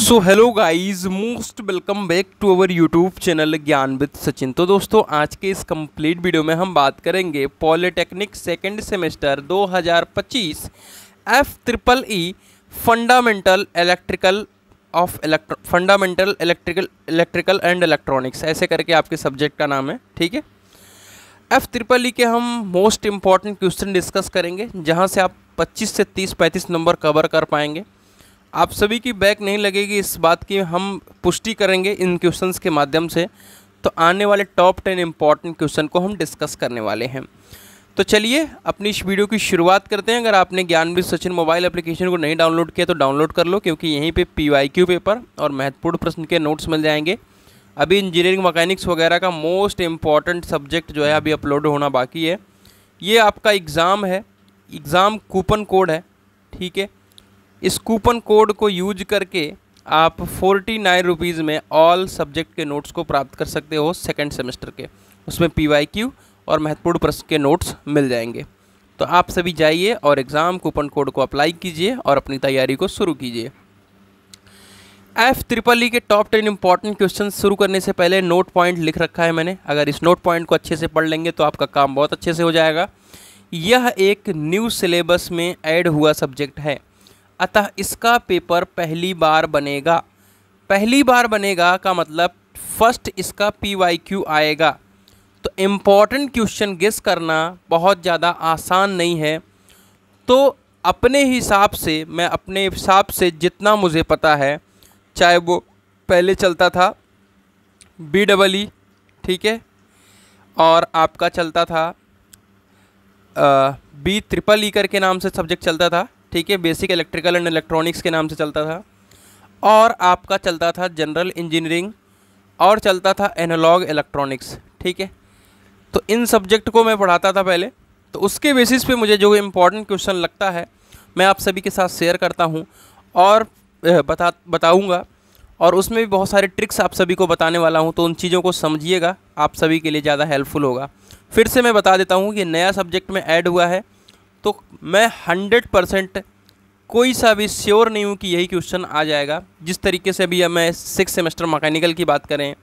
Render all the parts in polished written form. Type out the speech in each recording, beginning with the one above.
So hello guys, most welcome back to our YouTube channel Gyan with Sachin. तो दोस्तों, आज के इस कंप्लीट वीडियो में हम बात करेंगे polytechnic second semester 2025 FEEE fundamental electrical and electronics, ऐसे करके आपके सब्जेक्ट का नाम है। ठीक है, FEEE के हम मोस्ट इम्पॉर्टेंट क्वेश्चन डिस्कस करेंगे, जहां से आप 25 से 30-35 नंबर कवर कर पाएंगे। आप सभी की बैक नहीं लगेगी, इस बात की हम पुष्टि करेंगे इन क्वेश्चंस के माध्यम से। तो आने वाले टॉप 10 इम्पॉर्टेंट क्वेश्चन को हम डिस्कस करने वाले हैं। तो चलिए अपनी इस वीडियो की शुरुआत करते हैं। अगर आपने ज्ञान विद सचिन मोबाइल एप्लीकेशन को नहीं डाउनलोड किया तो डाउनलोड कर लो, क्योंकि यहीं पे PYQ पेपर और महत्वपूर्ण प्रश्न के नोट्स मिल जाएंगे। अभी इंजीनियरिंग मैकेनिक्स वगैरह का मोस्ट इम्पॉर्टेंट सब्जेक्ट जो है अभी अपलोड होना बाकी है। ये आपका एग्ज़ाम है, एग्ज़ाम कूपन कोड है। ठीक है, इस कूपन कोड को यूज करके आप 49 रुपीज़ में ऑल सब्जेक्ट के नोट्स को प्राप्त कर सकते हो सेकंड सेमेस्टर के। उसमें PYQ और महत्वपूर्ण प्रश्न के नोट्स मिल जाएंगे। तो आप सभी जाइए और एग्ज़ाम कूपन कोड को अप्लाई कीजिए और अपनी तैयारी को शुरू कीजिए। FEEE के टॉप 10 इंपॉर्टेंट क्वेश्चन शुरू करने से पहले नोट पॉइंट लिख रखा है मैंने। अगर इस नोट पॉइंट को अच्छे से पढ़ लेंगे तो आपका काम बहुत अच्छे से हो जाएगा। यह एक न्यू सिलेबस में ऐड हुआ सब्जेक्ट है, अतः इसका पेपर पहली बार बनेगा। पहली बार बनेगा का मतलब फर्स्ट इसका PYQ आएगा। तो इम्पॉर्टेंट क्वेश्चन गेस करना बहुत ज़्यादा आसान नहीं है। तो अपने हिसाब से, मैं अपने हिसाब से जितना मुझे पता है, चाहे वो पहले चलता था BEE, ठीक है, और आपका चलता था BEEE करके नाम से सब्जेक्ट चलता था। ठीक है, बेसिक इलेक्ट्रिकल एंड इलेक्ट्रॉनिक्स के नाम से चलता था, और आपका चलता था जनरल इंजीनियरिंग, और चलता था एनालॉग इलेक्ट्रॉनिक्स। ठीक है, तो इन सब्जेक्ट को मैं पढ़ाता था पहले। तो उसके बेसिस पे मुझे जो इम्पोर्टेंट क्वेश्चन लगता है मैं आप सभी के साथ शेयर करता हूँ और बताऊँगा, और उसमें भी बहुत सारे ट्रिक्स आप सभी को बताने वाला हूँ। तो उन चीज़ों को समझिएगा, आप सभी के लिए ज़्यादा हेल्पफुल होगा। फिर से मैं बता देता हूँ कि नया सब्जेक्ट में ऐड हुआ है, तो मैं 100% कोई सा भी श्योर नहीं हूँ कि यही क्वेश्चन आ जाएगा। जिस तरीके से अभी मैं 6 सेमेस्टर मैकेनिकल की बात करें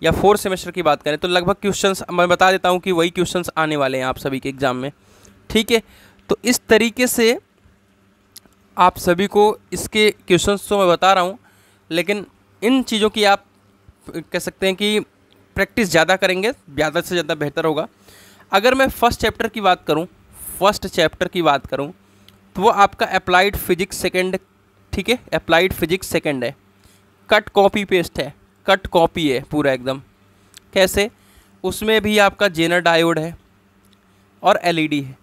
या 4 सेमेस्टर की बात करें, तो लगभग क्वेश्चंस मैं बता देता हूँ कि वही क्वेश्चंस आने वाले हैं आप सभी के एग्ज़ाम में। ठीक है, तो इस तरीके से आप सभी को इसके क्वेश्चंस तो मैं बता रहा हूँ, लेकिन इन चीज़ों की आप कह सकते हैं कि प्रैक्टिस ज़्यादा करेंगे, ज़्यादा से ज़्यादा बेहतर होगा। अगर मैं फर्स्ट चैप्टर की बात करूं तो वो आपका अप्लाइड फिजिक्स सेकंड। ठीक है, अप्लाइड फिजिक्स सेकंड है, कट कॉपी पेस्ट है, कट कॉपी है पूरा एकदम। कैसे? उसमें भी आपका जेनर डायोड है और LED है।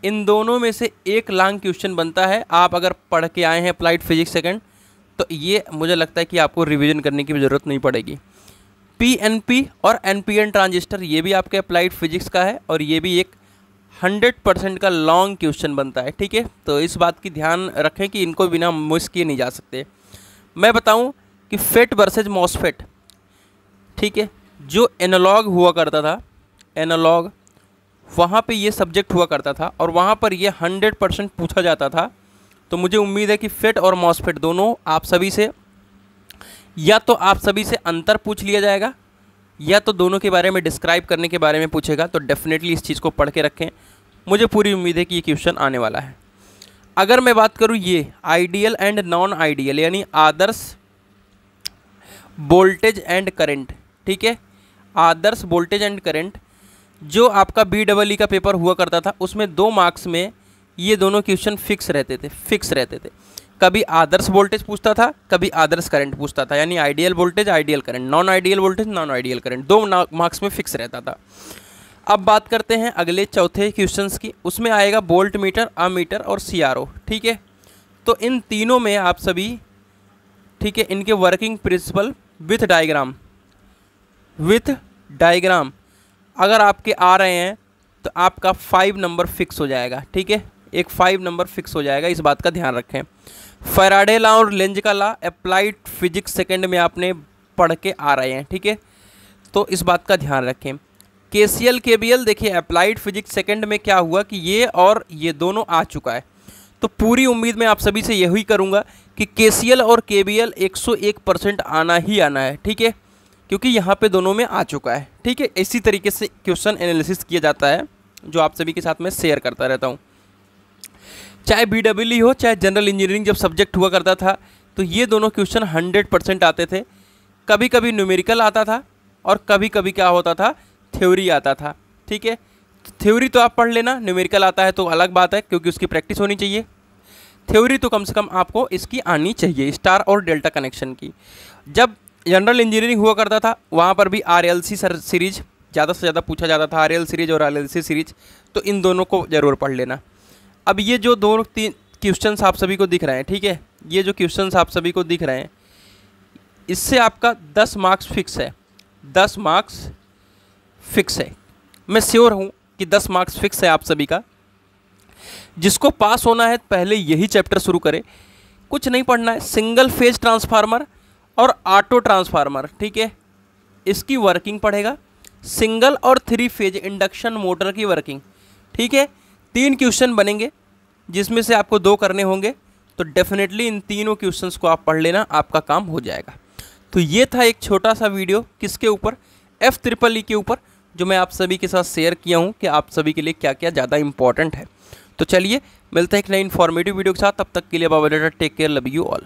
इन दोनों में से एक लॉन्ग क्वेश्चन बनता है। आप अगर पढ़ के आए हैं अप्लाइड फिजिक्स सेकंड, तो ये मुझे लगता है कि आपको रिवीजन करने की भी ज़रूरत नहीं पड़ेगी। PNP और NPN ट्रांजिस्टर, ये भी आपके अप्लाइड फिजिक्स का है, और ये भी एक 100% का लॉन्ग क्वेश्चन बनता है। ठीक है, तो इस बात की ध्यान रखें कि इनको बिना मिस किए नहीं जा सकते। मैं बताऊं कि FET वर्सेज MOSFET, ठीक है, जो एनालॉग हुआ करता था, एनालॉग, वहाँ पे ये सब्जेक्ट हुआ करता था और वहाँ पर ये 100% पूछा जाता था। तो मुझे उम्मीद है कि FET और MOSFET दोनों आप सभी से, या तो आप सभी से अंतर पूछ लिया जाएगा, या तो दोनों के बारे में डिस्क्राइब करने के बारे में पूछेगा। तो डेफिनेटली इस चीज़ को पढ़ के रखें, मुझे पूरी उम्मीद है कि ये क्वेश्चन आने वाला है। अगर मैं बात करूँ ये आइडियल एंड नॉन आइडियल, यानी आदर्श वोल्टेज एंड करंट, ठीक है, आदर्श वोल्टेज एंड करंट, जो आपका BEE का पेपर हुआ करता था, उसमें 2 मार्क्स में ये दोनों क्वेश्चन फिक्स रहते थे। कभी आदर्श वोल्टेज पूछता था, कभी आदर्श करंट पूछता था, यानी ideal voltage ideal current, non ideal voltage non ideal current, 2 marks में फिक्स रहता था। अब बात करते हैं अगले चौथे क्वेश्चंस की। उसमें आएगा वोल्ट मीटर, अमीटर और CRO। ठीक है, तो इन तीनों में आप सभी, ठीक है, इनके वर्किंग प्रिंसिपल विथ डायग्राम अगर आपके आ रहे हैं तो आपका 5 नंबर फिक्स हो जाएगा। ठीक है, एक 5 नंबर फिक्स हो जाएगा, इस बात का ध्यान रखें। फैराडे लॉ और लेंज का लॉ अप्लाइड फिजिक्स सेकंड में आपने पढ़ के आ रहे हैं। ठीक है, तो इस बात का ध्यान रखें। KCL KVL, देखिए अप्लाइड फिजिक्स सेकंड में क्या हुआ कि ये और ये दोनों आ चुका है। तो पूरी उम्मीद मैं आप सभी से यही करूंगा कि KCL और KVL 101% आना ही आना है, ठीक है, क्योंकि यहाँ पे दोनों में आ चुका है, ठीक है। इसी तरीके से क्वेश्चन एनालिसिस किया जाता है जो आप सभी के साथ में शेयर करता रहता हूँ। चाहे BEE हो चाहे जनरल इंजीनियरिंग जब सब्जेक्ट हुआ करता था तो ये दोनों क्वेश्चन 100% आते थे। कभी कभी न्यूमेरिकल आता था और कभी कभी क्या होता था, थ्योरी आता था, ठीक है। थ्योरी तो आप पढ़ लेना, न्यूमेरिकल आता है तो अलग बात है क्योंकि उसकी प्रैक्टिस होनी चाहिए। थ्योरी तो कम से कम आपको इसकी आनी चाहिए, स्टार और डेल्टा कनेक्शन की। जब जनरल इंजीनियरिंग हुआ करता था वहाँ पर भी RLC सीरीज ज़्यादा से ज़्यादा पूछा जाता था, RL सीरीज और RLC सीरीज, तो इन दोनों को ज़रूर पढ़ लेना। अब ये जो दोनों तीन क्वेश्चंस आप सभी को दिख रहे हैं, ठीक है, ये जो क्वेश्चंस आप सभी को दिख रहे हैं इससे आपका 10 मार्क्स फिक्स है, 10 मार्क्स फिक्स है। मैं श्योर हूँ कि 10 मार्क्स फिक्स है आप सभी का। जिसको पास होना है पहले यही चैप्टर शुरू करे, कुछ नहीं पढ़ना है, सिंगल फेज ट्रांसफार्मर और ऑटो ट्रांसफार्मर, ठीक है, इसकी वर्किंग पढ़ेगा, सिंगल और 3 फेज इंडक्शन मोटर की वर्किंग, ठीक है। 3 क्वेश्चन बनेंगे जिसमें से आपको 2 करने होंगे, तो डेफिनेटली इन तीनों क्वेश्चंस को आप पढ़ लेना, आपका काम हो जाएगा। तो ये था एक छोटा सा वीडियो किसके ऊपर, FEEE के ऊपर, जो मैं आप सभी के साथ शेयर किया हूँ कि आप सभी के लिए क्या क्या ज़्यादा इंपॉर्टेंट है। तो चलिए मिलते हैं एक नई इन्फॉर्मेटिव वीडियो के साथ, तब तक के लिए bye bye, take care, love you all.